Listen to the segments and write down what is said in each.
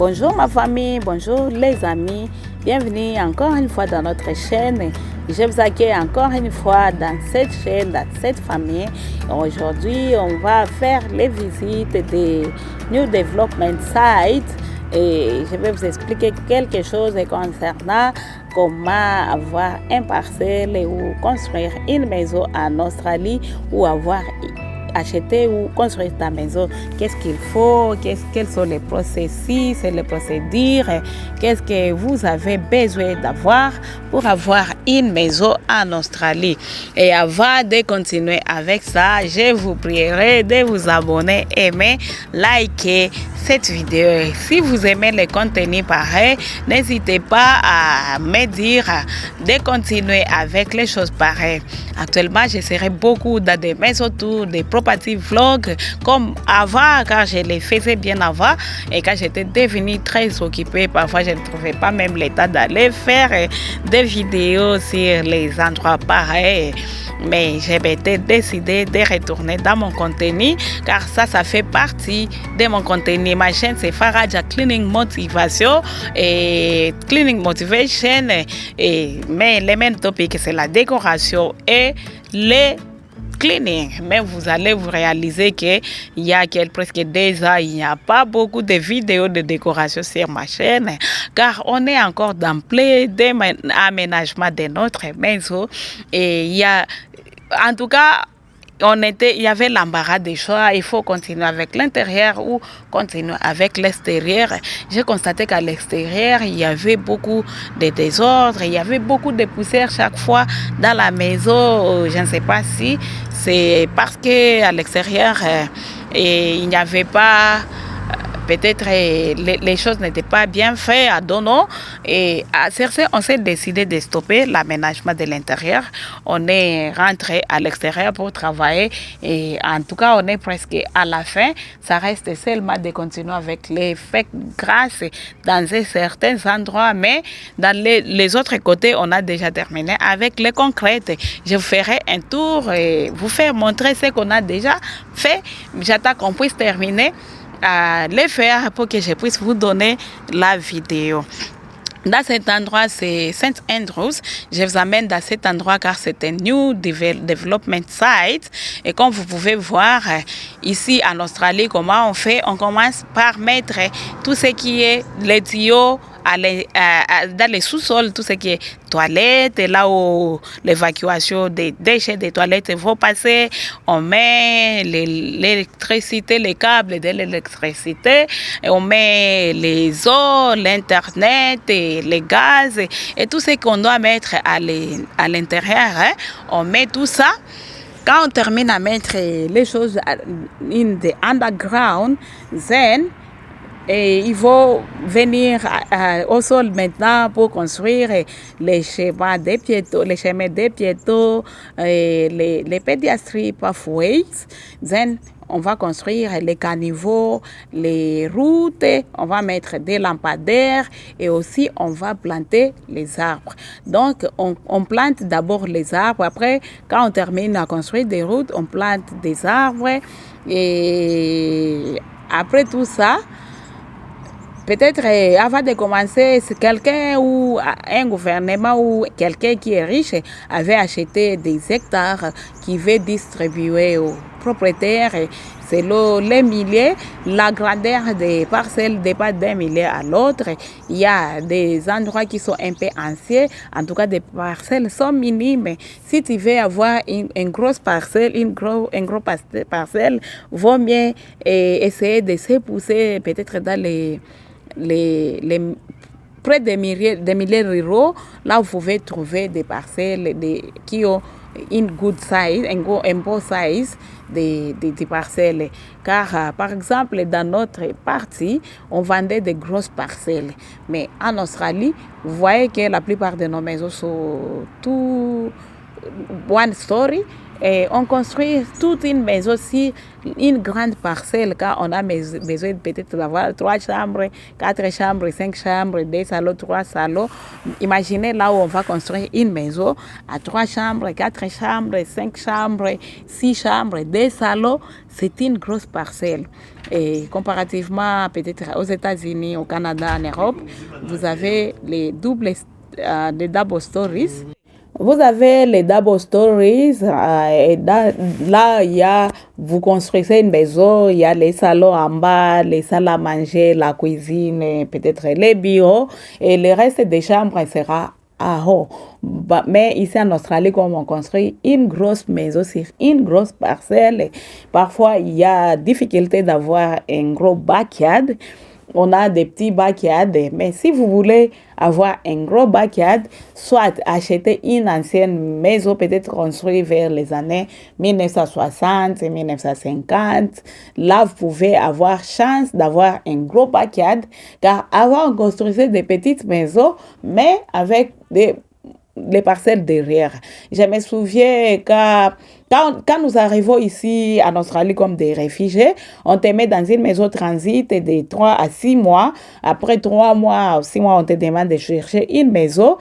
Bonjour ma famille, bonjour les amis, bienvenue encore une fois dans notre chaîne. Je vous accueille encore une fois dans cette chaîne, dans cette famille. Aujourd'hui, on va faire les visites des New Development Sites et je vais vous expliquer quelque chose concernant comment avoir un parcelle ou construire une maison en Australie ou avoir acheter ou construire ta maison, qu'est-ce qu'il faut, quels sont les processus et les procédures, qu'est-ce que vous avez besoin d'avoir pour avoir une maison en Australie. Et avant de continuer avec ça, je vous prierai de vous abonner, aimer, liker cette vidéo. Si vous aimez le contenu pareil, n'hésitez pas à me dire de continuer avec les choses pareilles. Actuellement, je serai beaucoup dans des maisons tours, des property vlogs comme avant, car je les faisais bien avant et quand j'étais devenue très occupée, parfois je ne trouvais pas même le temps d'aller faire des vidéos sur les endroits pareils. Mais j'ai décidé de retourner dans mon contenu car ça fait partie de mon contenu. Ma chaîne c'est Faraja Cleaning Motivation et Cleaning Motivation, mais les mêmes topics c'est la décoration et les cleaning. Mais vous allez vous réaliser qu'il y a presque 2 ans, il n'y a pas beaucoup de vidéos de décoration sur ma chaîne car on est encore dans plein d'aménagement de notre maison et il y a, en tout cas, il y avait l'embarras des choix, il faut continuer avec l'intérieur ou continuer avec l'extérieur. J'ai constaté qu'à l'extérieur, il y avait beaucoup de désordre, il y avait beaucoup de poussière chaque fois dans la maison. Je ne sais pas si c'est parce qu'à l'extérieur, il n'y avait pas... Peut-être les choses n'étaient pas bien faites à Dono et à Cersei, on s'est décidé de stopper l'aménagement de l'intérieur. On est rentré à l'extérieur pour travailler et en tout cas, on est presque à la fin. Ça reste seulement de continuer avec les fake grâce dans certains endroits, mais dans les autres côtés, on a déjà terminé avec les concrètes. Je vous ferai un tour et vous faire montrer ce qu'on a déjà fait. J'attends qu'on puisse terminer à les faire pour que je puisse vous donner la vidéo. Dans cet endroit, c'est St. Andrews. Je vous amène dans cet endroit car c'est un New Development Site. Et comme vous pouvez voir, ici en Australie, comment on fait? On commence par mettre tout ce qui est les tuyaux dans les sous-sols, tout ce qui est toilettes, là où l'évacuation des déchets des toilettes vont passer, on met l'électricité, les câbles de l'électricité, on met les eaux, l'internet, et les gaz et tout ce qu'on doit mettre à l'intérieur, hein. On met tout ça. Quand on termine à mettre les choses in the underground, then et il faut venir au sol maintenant pour construire les chemins des piétons, les pedestrian pathways. Then, on va construire les caniveaux, les routes, on va mettre des lampadaires et aussi on va planter les arbres. Donc, on plante d'abord les arbres. Après, quand on termine à construire des routes, on plante des arbres. Et après tout ça, peut-être avant de commencer, si quelqu'un ou un gouvernement ou quelqu'un qui est riche avait acheté des hectares qui veut distribuer aux propriétaires selon les milliers, la grandeur des parcelles dépasse d'un millier à l'autre. Il y a des endroits qui sont un peu anciens, en tout cas des parcelles sont minimes. Si tu veux avoir une grosse parcelle, une grosse parcelle, vaut mieux essayer de se pousser peut-être dans près des milliers ruraux, là vous pouvez trouver des parcelles qui ont une good size, un beau size des parcelles. Car par exemple dans notre partie, on vendait des grosses parcelles. Mais en Australie, vous voyez que la plupart de nos maisons sont tout one story. on construit toute une maison sur une grande parcelle, car on a besoin peut-être d'avoir 3 chambres, 4 chambres, 5 chambres, 2 salons, 3 salons. Imaginez là où on va construire une maison à 3 chambres, 4 chambres, 5 chambres, 6 chambres, 2 salons. C'est une grosse parcelle. Et comparativement peut-être aux États-Unis, au Canada, en Europe, vous avez les double stories. Vous avez les double stories, et là, vous construisez une maison, il y a les salons en bas, les salles à manger, la cuisine, peut-être les bureaux, et le reste des chambres sera à haut. Mais ici en Australie, comme on construit une grosse maison sur une grosse parcelle, parfois il y a difficulté d'avoir un gros backyard. On a des petits backyards, mais si vous voulez avoir un gros backyard, soit acheter une ancienne maison, peut-être construite vers les années 1960, 1950. Là, vous pouvez avoir chance d'avoir un gros backyard, car avant, on construisait des petites maisons, mais avec les parcelles derrière. Je me souviens quand nous arrivons ici en Australie comme des réfugiés, on te met dans une maison transit de 3 à 6 mois. Après 3 mois, 6 mois, on te demande de chercher une maison.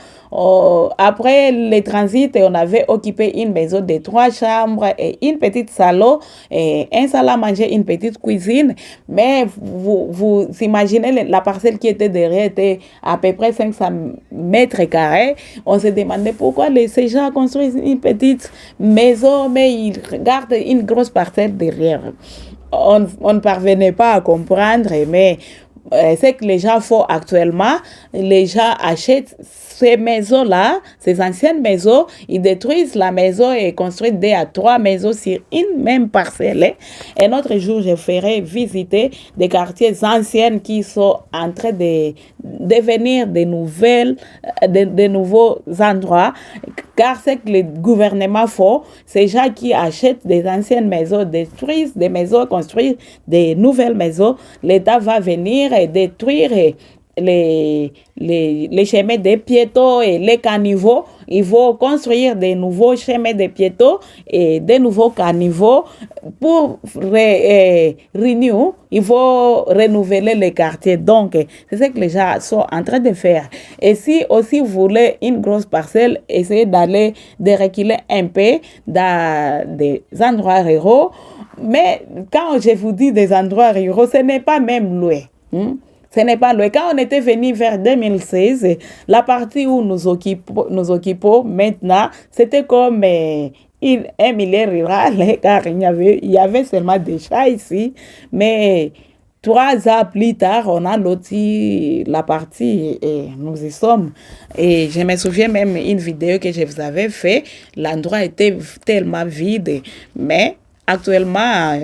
Après les transits, on avait occupé une maison de 3 chambres et une petite salon, et un salon à manger, une petite cuisine. Mais vous imaginez la parcelle qui était derrière était à peu près 500 mètres carrés. On se demandait pourquoi ces gens construisent une petite maison, mais ils gardent une grosse parcelle derrière. On ne parvenait pas à comprendre, mais c'est que les gens font actuellement. Les gens achètent ces maisons-là, ces anciennes maisons, ils détruisent la maison et construisent 2 à 3 maisons sur une même parcelle. Un autre jour, je ferai visiter des quartiers anciens qui sont en train de devenir de nouveaux endroits, car c'est que le gouvernement font, ces gens qui achètent des anciennes maisons, détruisent des maisons, construisent des nouvelles maisons. L'État va venir et détruire les chemins des piétons et les caniveaux. Ils vont construire des nouveaux chemins des piétons et des nouveaux caniveaux pour renew. Il faut renouveler les quartiers. Donc, c'est ce que les gens sont en train de faire. Et si aussi vous voulez une grosse parcelle, essayez de reculer un peu dans des endroits ruraux. Mais quand je vous dis des endroits ruraux, ce n'est pas même loin. Ce n'est pas loin. Quand on était venu vers 2016, la partie où nous occupons maintenant, c'était comme un milieu rural, car il y avait seulement des chats ici. Mais 3 ans plus tard, on a loti la partie et nous y sommes. Et je me souviens même une vidéo que je vous avais fait. L'endroit était tellement vide. Mais actuellement,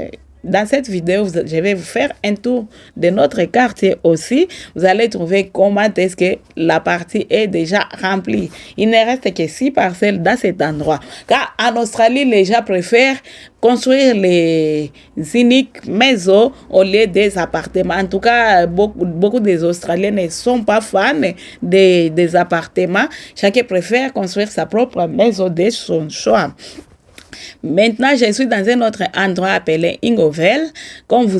dans cette vidéo, je vais vous faire un tour de notre quartier aussi. Vous allez trouver comment est-ce que la partie est déjà remplie. Il ne reste que 6 parcelles dans cet endroit. Car en Australie, les gens préfèrent construire les uniques maisons au lieu des appartements. En tout cas, beaucoup des Australiens ne sont pas fans des appartements. Chacun préfère construire sa propre maison de son choix. Maintenant, je suis dans un autre endroit appelé Ingovel. Comme vous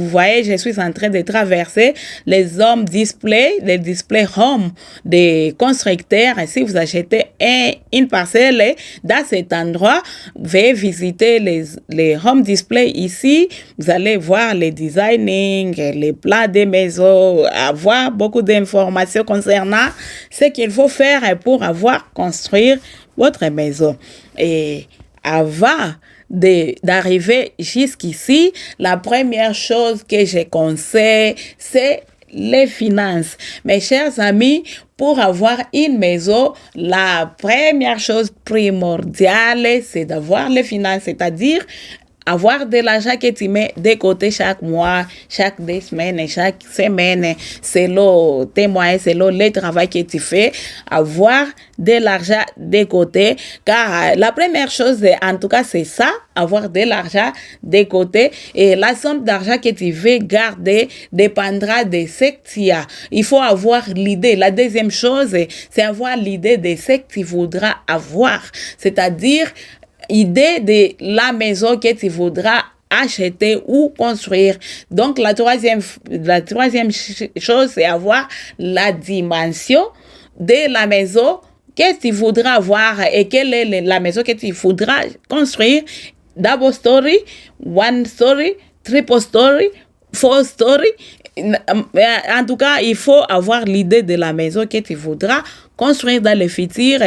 voyez, je suis en train de traverser les home display, les display home des constructeurs. Si vous achetez une parcelle dans cet endroit, veuillez visiter les home display ici. Vous allez voir les designing, les plans des maisons, avoir beaucoup d'informations concernant ce qu'il faut faire pour construire votre maison. Et avant d'arriver jusqu'ici, la première chose que je conseille, c'est les finances. Mes chers amis, pour avoir une maison, la première chose primordiale, c'est d'avoir les finances, c'est-à-dire avoir de l'argent que tu mets de côté chaque mois, chaque 2 semaines, chaque semaine, selon tes moyens, selon le travail que tu fais, avoir de l'argent de côté. Car la première chose, en tout cas, c'est ça, avoir de l'argent de côté. Et la somme d'argent que tu veux garder dépendra de ce que tu as. Il faut avoir l'idée. La deuxième chose, c'est avoir l'idée de ce que tu voudras avoir. C'est-à-dire, idée de la maison que tu voudras acheter ou construire. Donc, la troisième chose, c'est avoir la dimension de la maison que tu voudras avoir et quelle est la maison que tu voudras construire. Double story, one story, triple story, four story. En tout cas, il faut avoir l'idée de la maison que tu voudras construire dans le futur.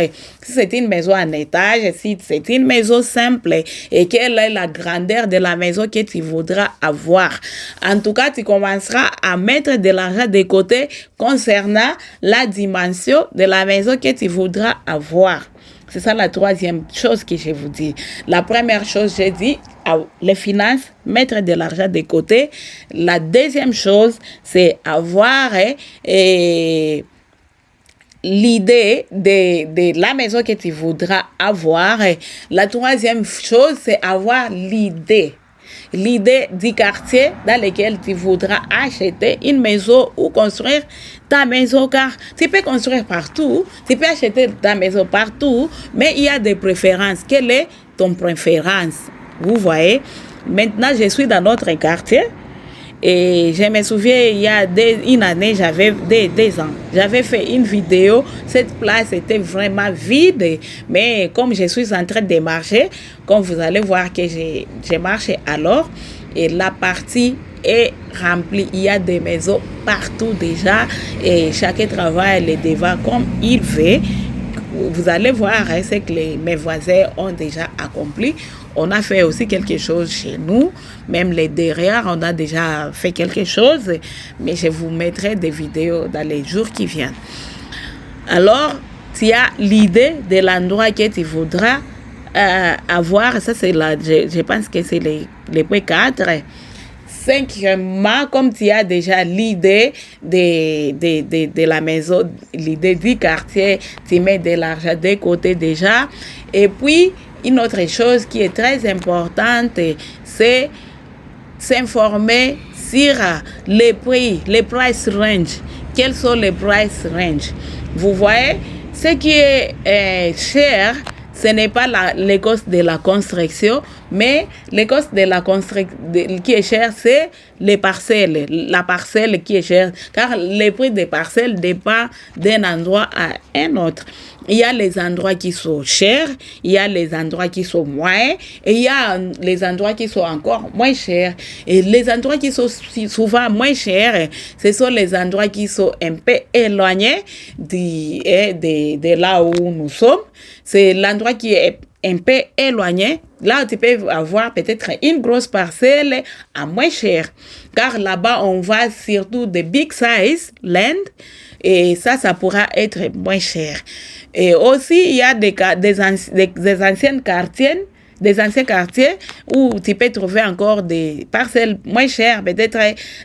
Si c'est une maison en étage, si c'est une maison simple, et quelle est la grandeur de la maison que tu voudras avoir. En tout cas, tu commenceras à mettre de l'argent de côté concernant la dimension de la maison que tu voudras avoir. C'est ça la troisième chose que je vous dis. La première chose, j'ai dit, les finances, mettre de l'argent de côté. La deuxième chose, c'est avoir l'idée de la maison que tu voudras avoir. La troisième chose, c'est avoir l'idée du quartier dans lequel tu voudras acheter une maison ou construire ta maison, car tu peux construire partout, tu peux acheter ta maison partout, mais il y a des préférences. Quelle est ton préférence? Vous voyez, maintenant je suis dans notre quartier. Et je me souviens, il y a une année, j'avais 2 ans. J'avais fait une vidéo. Cette place était vraiment vide. Mais comme je suis en train de marcher, comme vous allez voir que j'ai marché alors, et la partie est remplie. Il y a des maisons partout déjà. Et chacun travaille les devants comme il veut. Vous allez voir ce que mes voisins ont déjà accompli. On a fait aussi quelque chose chez nous. Même les derrière, on a déjà fait quelque chose. Mais je vous mettrai des vidéos dans les jours qui viennent. Alors, tu as l'idée de l'endroit que tu voudras avoir. Ça, c'est je pense que c'est les points 4. Cinquièmement, comme tu as déjà l'idée de la maison, l'idée du quartier, tu mets de l'argent de côté déjà. Et puis, une autre chose qui est très importante, c'est s'informer sur les prix, les price range. Quels sont les price range? Vous voyez, ce qui est cher, ce n'est pas le coût de la construction, mais le coût de la construction qui est cher, c'est les parcelles, la parcelle qui est chère, car le prix des parcelles dépend d'un endroit à un autre. Il y a les endroits qui sont chers, il y a les endroits qui sont moins, et il y a les endroits qui sont encore moins chers. Et les endroits qui sont souvent moins chers, ce sont les endroits qui sont un peu éloignés de là où nous sommes. C'est l'endroit qui est un peu éloigné. Là, tu peux avoir peut-être une grosse parcelle à moins cher. Car là-bas, on voit surtout des big size land. Et ça pourra être moins cher. Et aussi, il y a des anciens quartiers où tu peux trouver encore des parcelles moins chères. Peut-être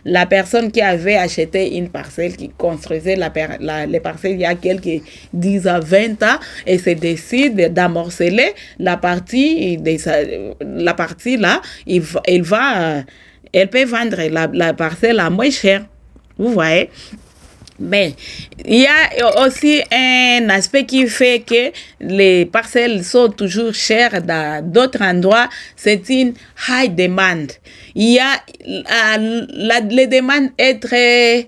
la personne qui avait acheté une parcelle, qui construisait les parcelles il y a quelques 10 à 20 ans et se décide d'amorceler la partie là, elle peut vendre la parcelle à moins cher. Vous voyez? Mais il y a aussi un aspect qui fait que les parcelles sont toujours chères dans d'autres endroits. C'est une high demand. Il y a les demandes est très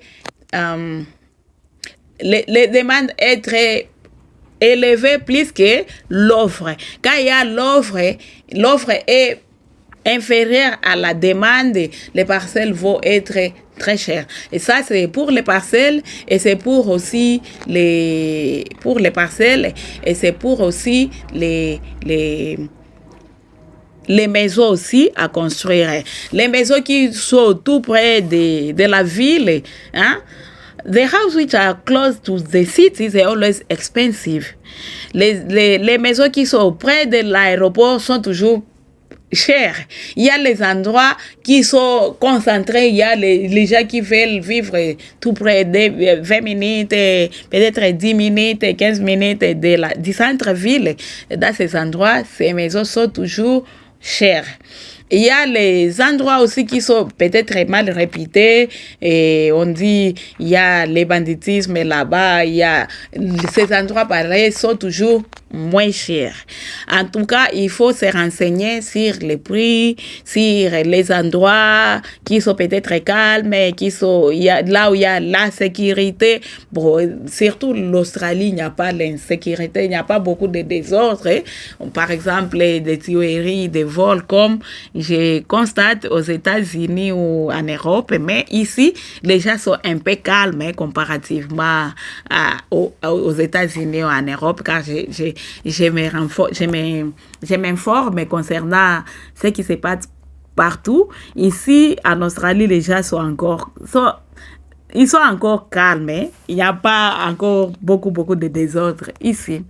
les demandes est très élevée plus que l'offre. Quand il y a l'offre est inférieure à la demande, les parcelles vont être très chères. Et ça, c'est pour les parcelles et c'est pour aussi les parcelles et c'est pour aussi les maisons aussi à construire. Les maisons qui sont tout près de la ville, hein? The houses which are close to the cities are always expensive. Les maisons qui sont près de l'aéroport sont toujours chères. Il y a les endroits qui sont concentrés, il y a les gens qui veulent vivre tout près de 20 minutes, peut-être 10 minutes, 15 minutes du centre-ville. Dans ces endroits, ces maisons sont toujours chères. Il y a les endroits aussi qui sont peut-être mal réputés et on dit il y a les banditismes là-bas, il y a ces endroits pareils sont toujours moins cher. En tout cas, il faut se renseigner sur les prix, sur les endroits qui sont peut-être calmes, là où il y a la sécurité. Bon, surtout l'Australie, il n'y a pas l'insécurité, il n'y a pas beaucoup de désordre. Par exemple, des tueries, des vols, comme je constate aux États-Unis ou en Europe, mais ici, les gens sont un peu calmes comparativement aux États-Unis ou en Europe, car je m'informe concernant ce qui se passe partout. Ici, en Australie, les gens ils sont encore calmes. Il n'y a pas encore beaucoup de désordre ici.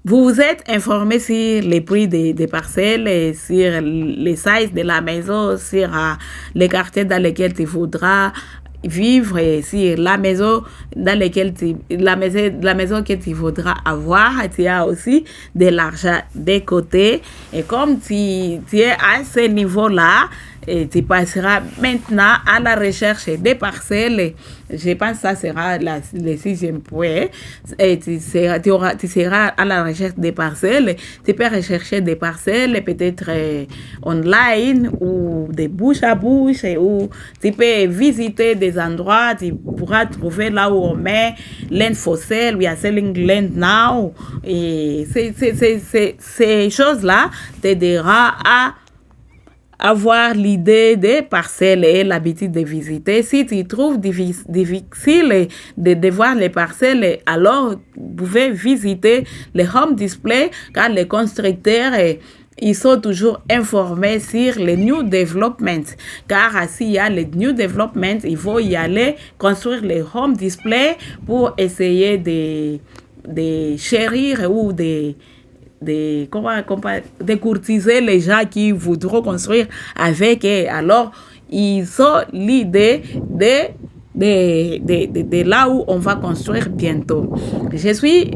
Vous vous êtes informé sur les prix des parcelles, sur les sizes de la maison, sur les quartiers dans lesquels tu voudras vivre, sur la maison dans laquelle la maison que tu voudras avoir. Tu as aussi de l'argent de côté. Et comme tu es à ce niveau-là, et tu passeras maintenant à la recherche des parcelles. Je pense que ça sera le 6e point. Et tu seras à la recherche des parcelles. Tu peux rechercher des parcelles peut-être online ou de bouche à bouche, ou tu peux visiter des endroits. Tu pourras trouver là où on met land for sale, we are selling land now. Et ces choses-là t'aideront à avoir l'idée des parcelles et l'habitude de visiter. Si tu trouves difficile de voir les parcelles, alors vous pouvez visiter les home display, car les constructeurs ils sont toujours informés sur les new developments, car s'il y a les new developments, il faut y aller construire les home display pour essayer de chérir ou de courtiser les gens qui voudront construire avec eux. Alors, ils ont l'idée de là où on va construire bientôt. Je suis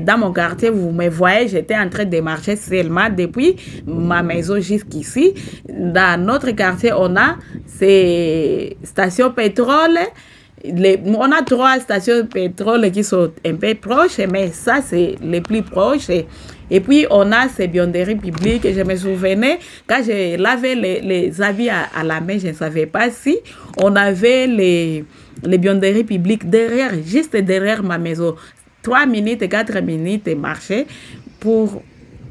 dans mon quartier, vous me voyez, j'étais en train de marcher seulement depuis ma maison jusqu'ici. Dans notre quartier, on a ces stations pétrole. On a 3 stations pétrole qui sont un peu proches, mais ça, c'est les plus proches. Et puis, on a ces buanderies publiques. Je me souvenais, quand je lavais les habits à la main, je ne savais pas si on avait les buanderies publiques juste derrière ma maison. 3 minutes, 4 minutes de marcher pour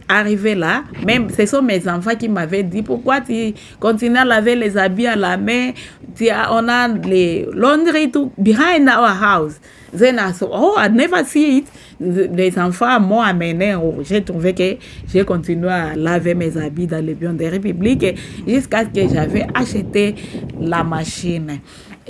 arriver là. Même ce sont mes enfants qui m'avaient dit pourquoi tu continues à laver les habits à la main. On a les laundry to behind our house. Then I said, oh, I never see it. Les enfants m'ont amené. J'ai trouvé que j'ai continué à laver mes habits dans les buanderies publiques jusqu'à ce que j'avais acheté la machine.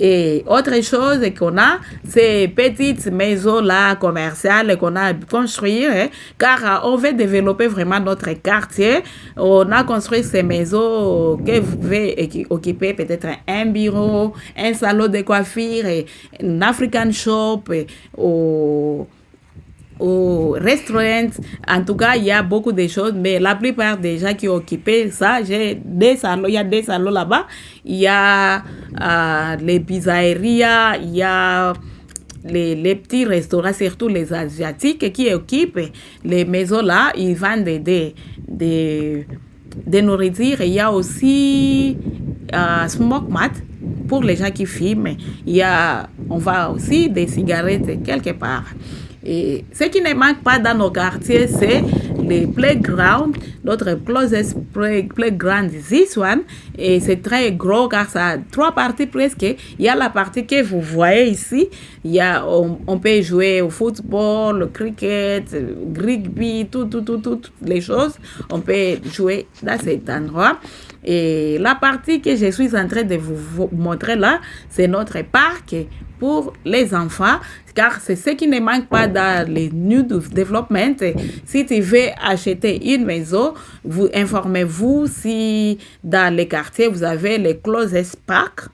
Et autre chose qu'on a, ces petites maisons-là commerciales qu'on a construites, car on veut développer vraiment notre quartier. On a construit ces maisons que vous pouvez occuper peut-être un bureau, un salon de coiffure, un African shop, au restaurant. En tout cas, il y a beaucoup de choses, mais la plupart des gens qui ont occupé ça, j'ai des salons, il y a des salons là-bas, il y a les pizzerias, il y a les petits restaurants, surtout les asiatiques qui occupent les maisons là, ils vendent des nourritures. Il y a aussi smoke mat pour les gens qui fument. On va aussi des cigarettes quelque part. Et ce qui ne manque pas dans nos quartiers, c'est les playgrounds. Notre closest playground is this one. Et c'est très gros car ça a 3 parties presque. Il y a la partie que vous voyez ici. On peut jouer au football, au cricket, au rugby, toutes les choses. On peut jouer dans cet endroit. Et la partie que je suis en train de vous montrer là, c'est notre parc pour les enfants, car c'est ce qui ne manque pas dans les new development. Si tu veux acheter une maison, vous informez-vous si dans les quartiers vous avez les closest park.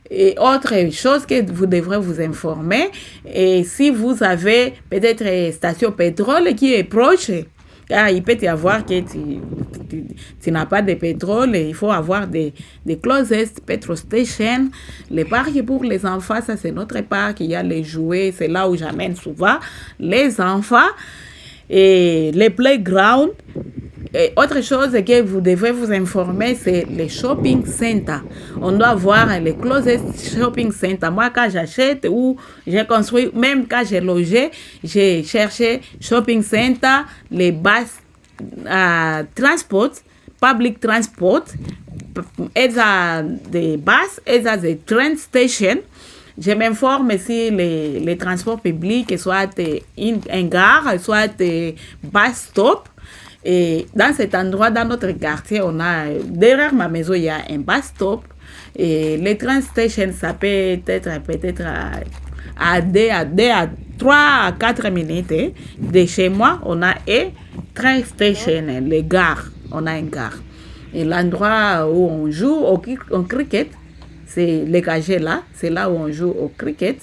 Et autre chose que vous devrez vous informer, et si vous avez peut-être une station pétrole qui est proche, car il peut y avoir que tu n'as pas de pétrole, il faut avoir des closest petrol stations. Les parcs pour les enfants, ça c'est notre parc, il y a les jouets, c'est là où j'amène souvent les enfants. et les playgrounds. Et autre chose que vous devez vous informer, c'est les shopping centers. On doit voir les closest shopping centers. Moi, quand j'achète ou j'ai construit, même quand j'ai logé, j'ai cherché shopping center, les bus transport, public transport, either des bus, either des train stations. Je m'informe si les transports publics, soit un gare, soit bus stop. Et dans cet endroit, dans notre quartier, on a, derrière ma maison, il y a un bus stop. Et les train stations, ça peut être peut-être à 3 à 4 minutes. De chez moi, on a un train station, les gares. On a une gare. Et l'endroit où on joue au cricket, c'est le KG là, c'est là où on joue au cricket.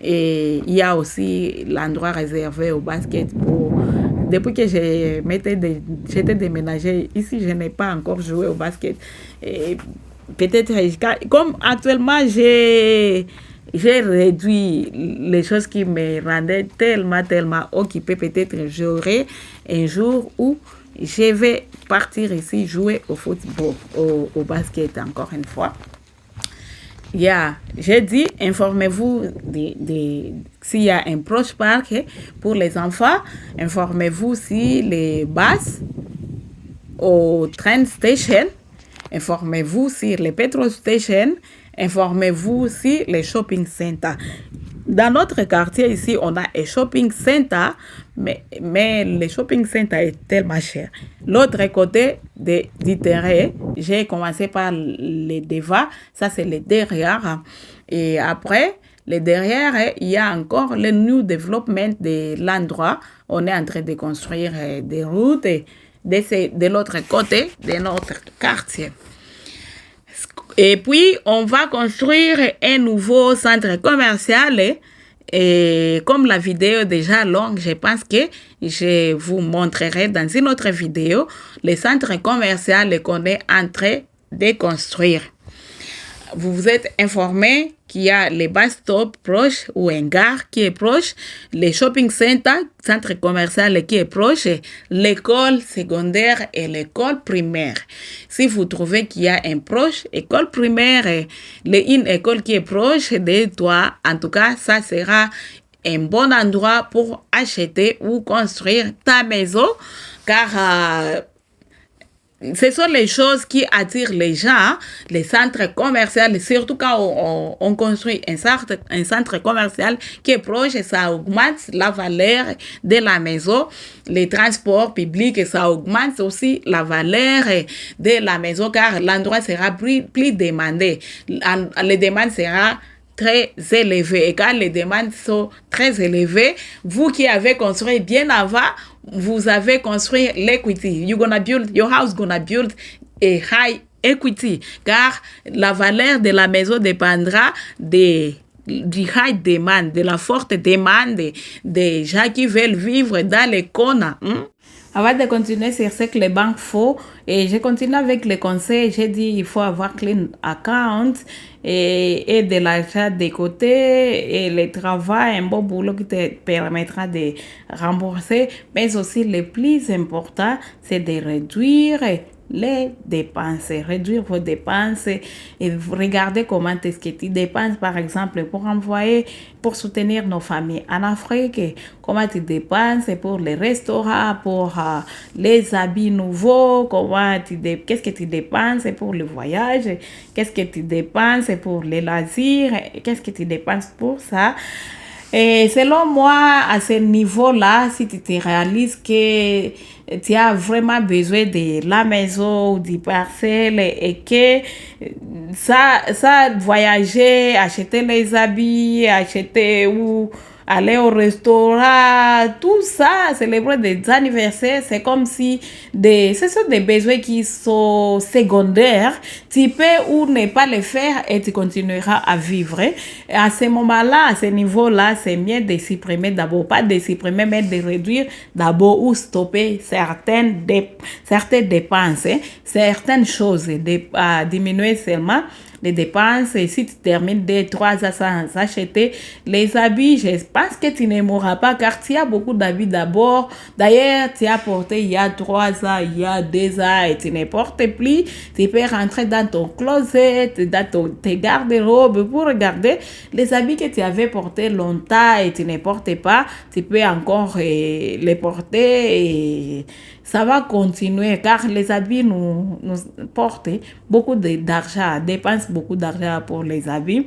Et il y a aussi l'endroit réservé au basket pour... Depuis que j'étais déménagée, ici, je n'ai pas encore joué au basket. Et peut-être, comme actuellement, j'ai réduit les choses qui me rendaient tellement occupée. Peut-être j'aurai un jour où je vais partir ici jouer au football, au basket encore une fois. J'ai dit, informez-vous s'il y a un proche parc pour les enfants. Informez-vous si les bus au train station. Informez-vous sur les petrol stations. Informez-vous sur les shopping centers. Dans notre quartier ici, on a un shopping center, mais le shopping center est tellement cher. L'autre côté du terrain, j'ai commencé par les devants, ça c'est les derrière. Et après, les derrière, il y a encore le new development de l'endroit. On est en train de construire des routes de l'autre côté de notre quartier. Et puis, on va construire un nouveau centre commercial. Et comme la vidéo est déjà longue, je pense que je vous montrerai dans une autre vidéo le centre commercial qu'on est en train de construire. Vous vous êtes informé qu'il y a les bus stops proches ou un gare qui est proche, les shopping centers, centre commercial qui est proche, l'école secondaire et l'école primaire. Si vous trouvez qu'il y a un proche école primaire, une école qui est proche de toi, en tout cas, ça sera un bon endroit pour acheter ou construire ta maison, car ce sont les choses qui attirent les gens, les centres commerciaux, surtout quand on construit un centre commercial qui est proche, ça augmente la valeur de la maison. Les transports publics, ça augmente aussi la valeur de la maison car l'endroit sera plus demandé. Les demandes seront très élevées. Et quand les demandes sont très élevées, vous qui avez construit bien avant, vous avez construit l'equity. Your house gonna build a high equity. Car la valeur de la maison dépendra du high demand, de la forte demande des gens qui veulent vivre dans les cônes. Avant de continuer sur ce que les banques font, et je continue avec les conseils, j'ai dit il faut avoir clean account et de l'argent de côté et le travail, un bon boulot qui te permettra de rembourser. Mais aussi le plus important, c'est de réduire les dépenses, réduire vos dépenses et regardez comment est-ce que tu dépenses, par exemple, pour envoyer, pour soutenir nos familles en Afrique, comment tu dépenses pour les restaurants, pour les habits nouveaux, qu'est-ce que tu dépenses pour le voyage, qu'est-ce que tu dépenses pour les loisirs, qu'est-ce que tu dépenses pour ça. Et selon moi, à ce niveau-là, si tu te réalises que tu as vraiment besoin de la maison ou du parcelle et que ça voyager, acheter les habits, acheter ou aller au restaurant, tout ça, célébrer des anniversaires, c'est comme si ce sont des besoins qui sont secondaires. Tu peux ou ne pas les faire et tu continueras à vivre. Et à ce moment-là, à ce niveau-là, c'est mieux de supprimer d'abord, pas de supprimer, mais de réduire d'abord ou stopper certaines dépenses, certaines choses, diminuer seulement les dépenses. Et si tu termines 2-3 ans sans acheter les habits, je pense que tu ne mourras pas car tu as beaucoup d'habits d'abord. D'ailleurs, tu as porté il y a 3 ans, il y a 2 ans et tu ne portes plus. Tu peux rentrer dans ton closet, dans tes garde-robes pour regarder les habits que tu avais portés longtemps et tu ne portais pas. Tu peux encore les porter et ça va continuer car les habits nous portent beaucoup d'argent, dépensent beaucoup d'argent pour les habits.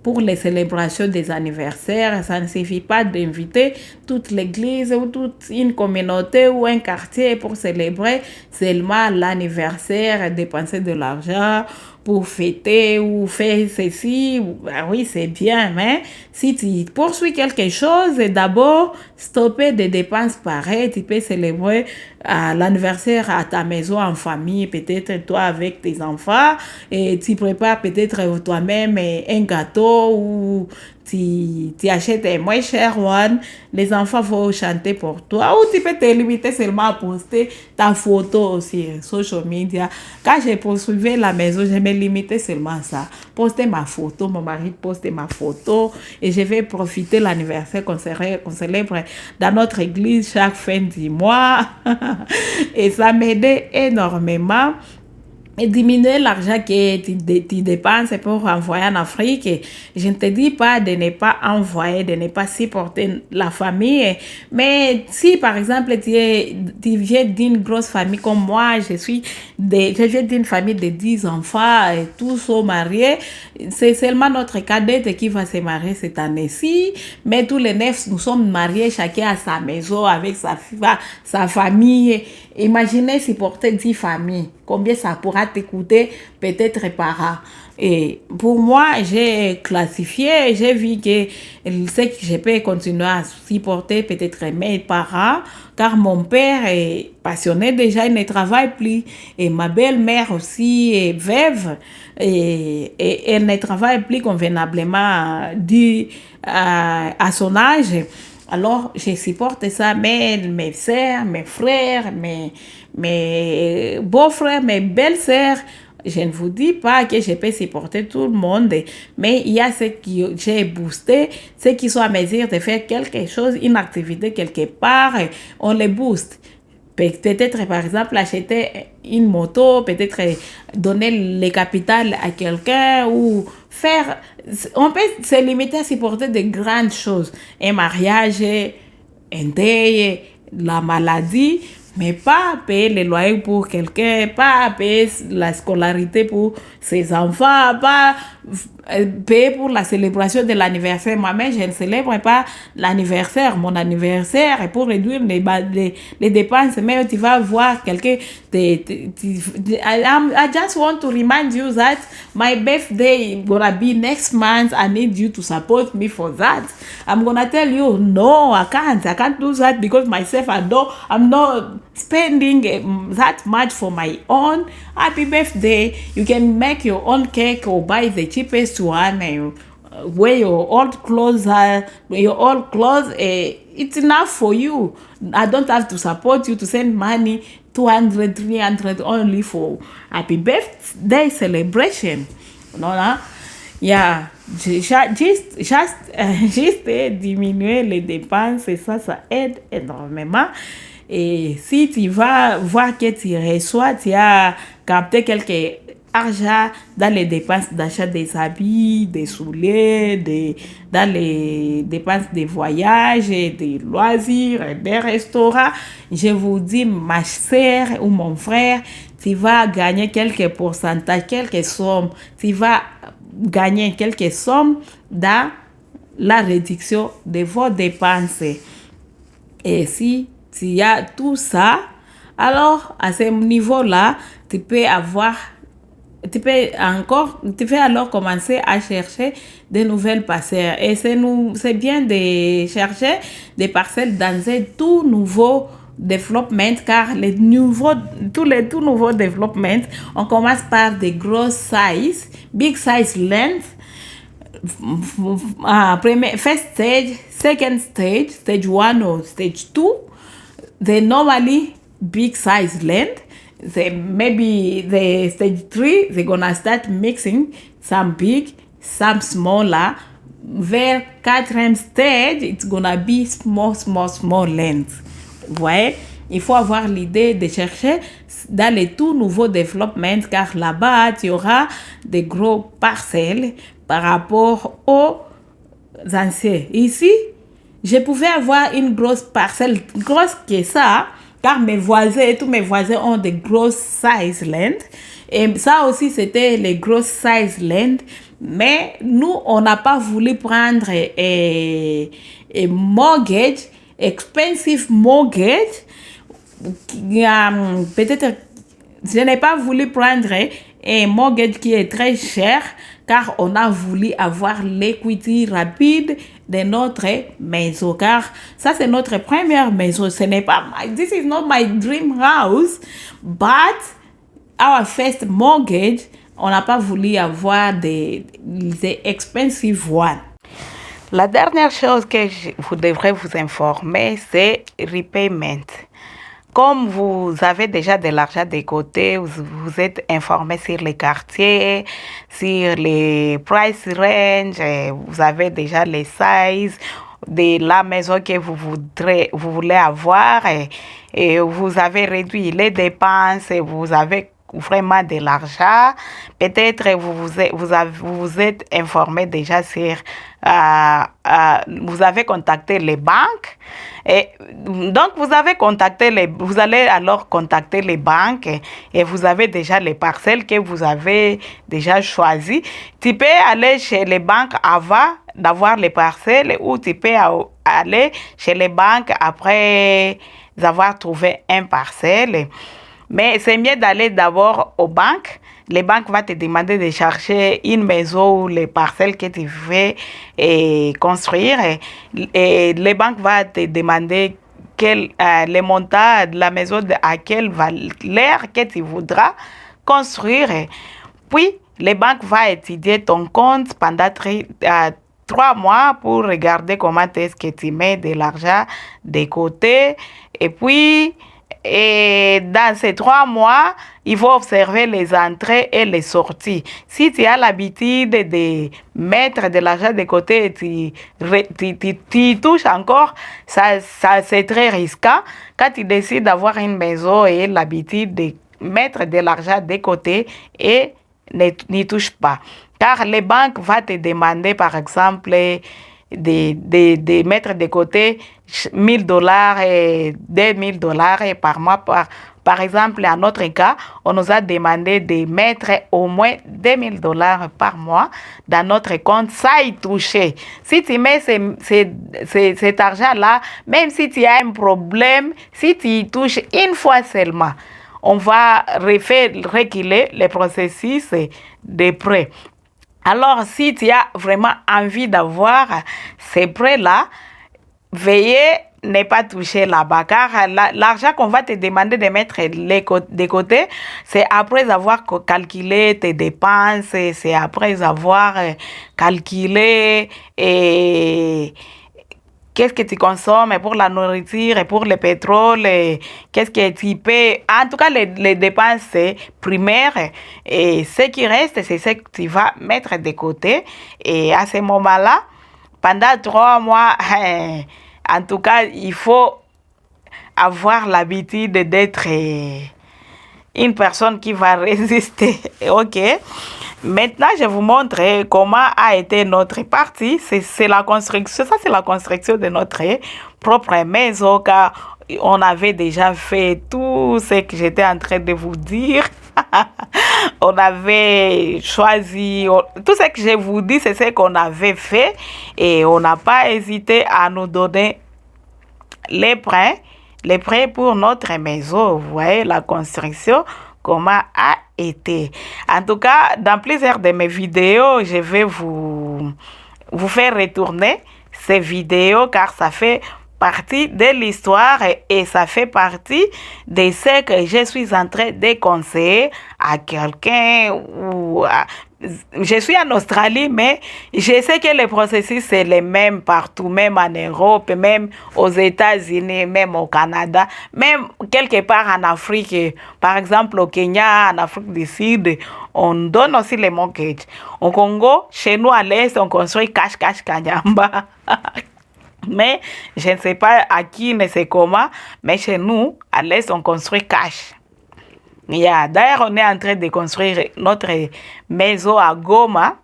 Pour les célébrations des anniversaires, ça ne suffit pas d'inviter toute l'église ou toute une communauté ou un quartier pour célébrer seulement l'anniversaire, dépenser de l'argent pour fêter ou faire ceci. Ben oui, c'est bien, mais si tu poursuis quelque chose, d'abord, stopper des dépenses pareilles. Tu peux célébrer l'anniversaire à ta maison en famille, peut-être toi avec tes enfants, et tu prépares peut-être toi-même un gâteau ou tu achètes un moins cher one, les enfants vont chanter pour toi, ou tu peux te limiter seulement à poster ta photo sur social media. Quand j'ai poursuivi la maison, je me limitais seulement à ça. Poster ma photo, mon mari postait ma photo, et je vais profiter de l'anniversaire qu'on célèbre dans notre église chaque fin du mois. Et ça m'aidait énormément. Et diminuer l'argent que tu dépenses pour envoyer en Afrique. Je ne te dis pas de ne pas envoyer, de ne pas supporter la famille. Mais si, par exemple, tu viens d'une grosse famille comme moi, je viens d'une famille de 10 enfants et tous sont mariés, c'est seulement notre cadette qui va se marier cette année-ci. Mais tous les 9, nous sommes mariés, chacun à sa maison, avec sa famille. Imaginez supporter 10 familles. Combien ça pourra t'écouter peut-être par an. Et pour moi, j'ai classifié, j'ai vu que ce que je peux continuer à supporter peut-être mes parents, car mon père est passionné déjà, il ne travaille plus. Et ma belle-mère aussi est veuve et elle ne travaille plus convenablement dû à son âge. Alors, je supporte ça, mais mes sœurs, mes frères, mes beaux-frères, mes belles-sœurs, je ne vous dis pas que je peux supporter tout le monde, mais il y a ceux qui j'ai boosté, ceux qui sont à mesure de faire quelque chose, une activité quelque part, on les booste. Peut-être, par exemple, acheter une moto, peut-être donner le capital à quelqu'un ou faire... On peut se limiter à supporter de grandes choses. Un mariage, un deuil, la maladie, mais pas payer les loyers pour quelqu'un, pas payer la scolarité pour ses enfants, pas payer pour la célébration de l'anniversaire. Moi-même, je ne célèbre pas l'anniversaire. Mon anniversaire est pour réduire les dépenses. Mais tu vas voir quelqu'un. I just want to remind you that my birthday gonna be next month. I need you to support me for that. I'm gonna tell you, no, I can't do that because myself, I'm not spending that much for my own happy birthday. You can make your own cake or buy the cheapest one and wear your old clothes. It's enough for you. I don't have to support you to send money 200, 300 only for happy birthday celebration. No. Yeah, juste diminuer les dépenses, et ça aide énormément. Et si tu vas voir que tu reçois, tu as capté quelques argent dans les dépenses d'achat des habits, des souliers, dans les dépenses des voyages, des loisirs, des restaurants, je vous dis, ma sœur ou mon frère, tu vas gagner quelques pourcentages, quelques sommes, tu vas gagner quelques sommes dans la réduction de vos dépenses. Et si tu as tout ça, alors à ce niveau-là, tu peux alors commencer à chercher de nouvelles parcelles. Et c'est bien de chercher des parcelles dans un tout nouveau développement, car tous les tout nouveaux développements, on commence par des grosses size, big size land. First stage, second stage, stage 1 or stage 2, they normally big size land. maybe the stage 3, they're gonna start mixing some big, some smaller. Vers 4e stage, it's gonna be small length. Vous voyez, il faut avoir l'idée de chercher dans les tout nouveaux développements, car là-bas, il y aura des gros parcelles par rapport aux anciens. Ici, je pouvais avoir une grosse parcelle, grosse que ça, car tous mes voisins ont des grosses size land. Et ça aussi, c'était les grosses size land. Mais nous, on n'a pas voulu prendre un mortgage, expensive mortgage. Peut-être, je n'ai pas voulu prendre un mortgage qui est très cher, car on a voulu avoir l'equity rapide de notre maison, car ça c'est notre première maison. Ce n'est pas this is not my dream house, but our first mortgage, on n'a pas voulu avoir des expensive one. La dernière chose que vous devrez vous informer, c'est repayment. Comme vous avez déjà de l'argent de côté, vous êtes informé sur les quartiers, sur les price range, vous avez déjà les sizes de la maison que vous voulez avoir, et vous avez réduit les dépenses, et vous avez vraiment de l'argent. Peut-être vous vous êtes informé déjà sur vous avez contacté les banques, et donc vous allez alors contacter les banques, et vous avez déjà les parcelles que vous avez déjà choisies. Tu peux aller chez les banques avant d'avoir les parcelles, ou tu peux aller chez les banques après avoir trouvé un parcelle. Mais c'est mieux d'aller d'abord aux banques. Les banques vont te demander de chercher une maison ou les parcelles que tu veux construire. Et les banques vont te demander le montant de la maison à quelle valeur que tu voudras construire. Puis, les banques vont étudier ton compte pendant 3 mois pour regarder comment est-ce que tu mets de l'argent de côté. Et puis, dans ces 3 mois, il faut observer les entrées et les sorties. Si tu as l'habitude de mettre de l'argent de côté et tu touches encore, ça c'est très risquant. Quand tu décides d'avoir une maison et l'habitude de mettre de l'argent de côté et n'y touche pas. Car les banques vont te demander, par exemple, de mettre de côté $1,000 et $2,000 par mois. Par exemple, en notre cas, on nous a demandé de mettre au moins $2,000 par mois dans notre compte sans y toucher. Si tu mets cet argent-là, même si tu as un problème, si tu y touches une fois seulement, on va reculer le processus de prêt. Alors, si tu as vraiment envie d'avoir ces prêts-là, veuillez ne pas toucher là-bas, car l'argent qu'on va te demander de mettre de côté, c'est après avoir calculé tes dépenses, c'est après avoir calculé qu'est-ce que tu consommes pour la nourriture et pour le pétrole, qu'est-ce que tu paies. En tout cas, les dépenses primaires, et ce qui reste, c'est ce que tu vas mettre de côté. Et à ce moment-là, pendant 3 mois, en tout cas, il faut avoir l'habitude d'être une personne qui va résister. OK? Maintenant, je vous montre comment a été notre partie. C'est la construction. Ça, c'est la construction de notre propre maison, car on avait déjà fait tout ce que j'étais en train de vous dire. On avait choisi, tout ce que je vous dis, c'est ce qu'on avait fait, et on n'a pas hésité à nous donner les prêts pour notre maison. Vous voyez la construction, comment a été. En tout cas, dans plusieurs de mes vidéos, je vais vous faire retourner ces vidéos, car ça fait partie de l'histoire et ça fait partie de ce que je suis en train de conseiller à quelqu'un, ou je suis en Australie, mais je sais que le processus c'est le même partout, même en Europe, même aux États-Unis, même au Canada, même quelque part en Afrique. Par exemple, au Kenya, en Afrique du Sud, on donne aussi les mortgages. Au Congo, chez nous à l'Est, on construit cash, cash, kanyamba. Mais je ne sais pas à qui, ne sais comment, mais chez nous, à l'Est, on construit cash. Yeah. D'ailleurs, on est en train de construire notre maison à Goma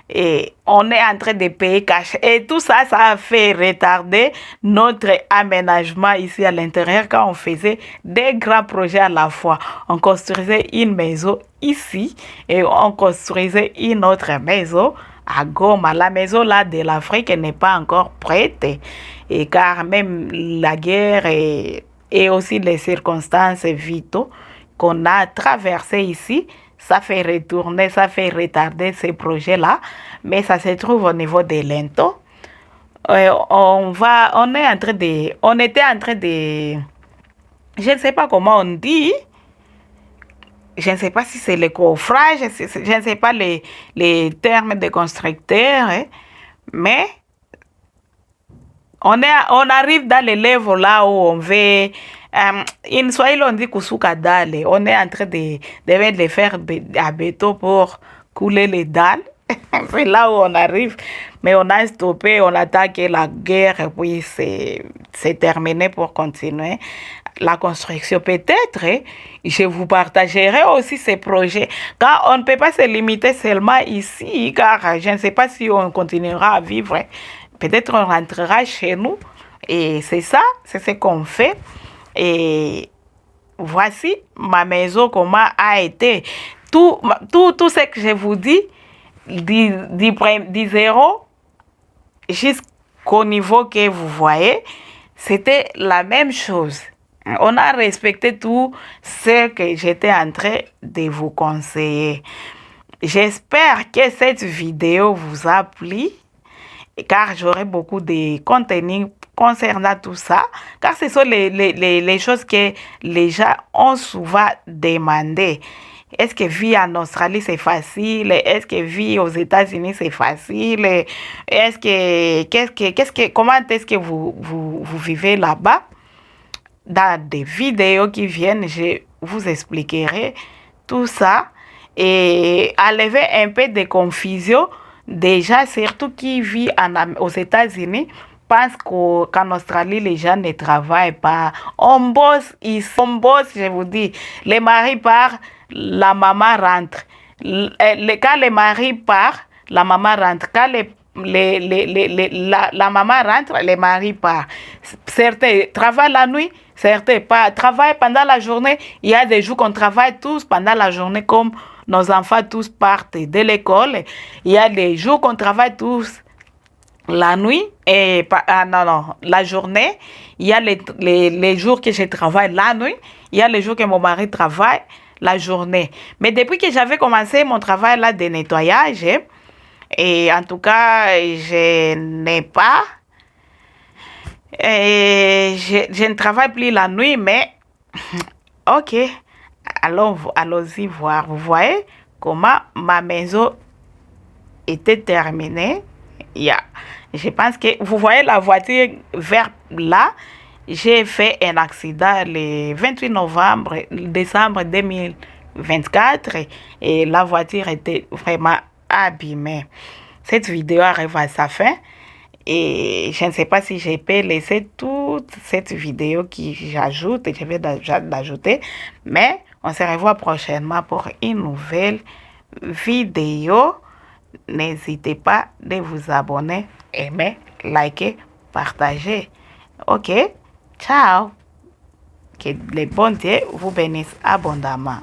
et on est en train de payer cash. Et tout ça, ça a fait retarder notre aménagement ici à l'intérieur quand on faisait des grands projets à la fois. On construisait une maison ici et on construisait une autre maison à Goma. La maison là de l'Afrique n'est pas encore prête et car même la guerre et aussi les circonstances vitaux qu'on a traversé ici, ça fait retourner, ça fait retarder ces projets-là, mais ça se trouve au niveau de l'Into. On était en train de, je ne sais pas comment on dit, je ne sais pas si c'est le coffrage, je ne sais pas les termes de constructeur, hein, mais on arrive dans les lèvres là où on veut. In Swahili, on dit kusuka dale. On est en train de faire à béton pour couler les dalles. C'est là où on arrive. Mais on a stoppé, on attend que la guerre puisse se terminer pour continuer la construction. Peut-être, je vous partagerai aussi ces projets. Car on ne peut pas se limiter seulement ici, car je ne sais pas si on continuera à vivre. Peut-être on rentrera chez nous. Et c'est ça, c'est ce qu'on fait. Et voici ma maison, comment a été. Tout ce que je vous dis, du zéro jusqu'au niveau que vous voyez, c'était la même chose. On a respecté tout ce que j'étais en train de vous conseiller. J'espère que cette vidéo vous a plu, car j'aurai beaucoup de contenu concernant tout ça, car ce sont les choses que les gens ont souvent demandé. Est-ce que vivre en Australie c'est facile? Est-ce que vivre aux États-Unis c'est facile? Comment est-ce que vous vivez là-bas? Dans des vidéos qui viennent, je vous expliquerai tout ça et enlever un peu de confusion. Déjà, surtout qui vit aux États-Unis, pense qu'en Australie, les gens ne travaillent pas. On bosse, on bosse, je vous dis. Les maris partent, la maman rentre. Quand les maris partent, la maman rentre. Quand la maman rentre, les maris partent. Certains travaillent la nuit, certains travaillent pendant la journée. Il y a des jours qu'on travaille tous pendant la journée, comme nos enfants tous partent de l'école. Il y a des jours qu'on travaille tous la nuit et la journée. Il y a les jours que je travaille la nuit. Il y a les jours que mon mari travaille la journée. Mais depuis que j'avais commencé mon travail là de nettoyage, et en tout cas, je n'ai pas, je ne travaille plus la nuit, mais ok, allons-y voir. Vous voyez comment ma maison était terminée. Yeah. Je pense que vous voyez la voiture vers là. J'ai fait un accident le 28 décembre 2024 et la voiture était vraiment abîmée. Cette vidéo arrive à sa fin et je ne sais pas si je peux laisser toute cette vidéo qui j'ajoute, je vais l'ajouter, mais on se revoit prochainement pour une nouvelle vidéo. N'hésitez pas de vous abonner, aimer, liker, partager. Ok? Ciao! Que le bon Dieu vous bénisse abondamment.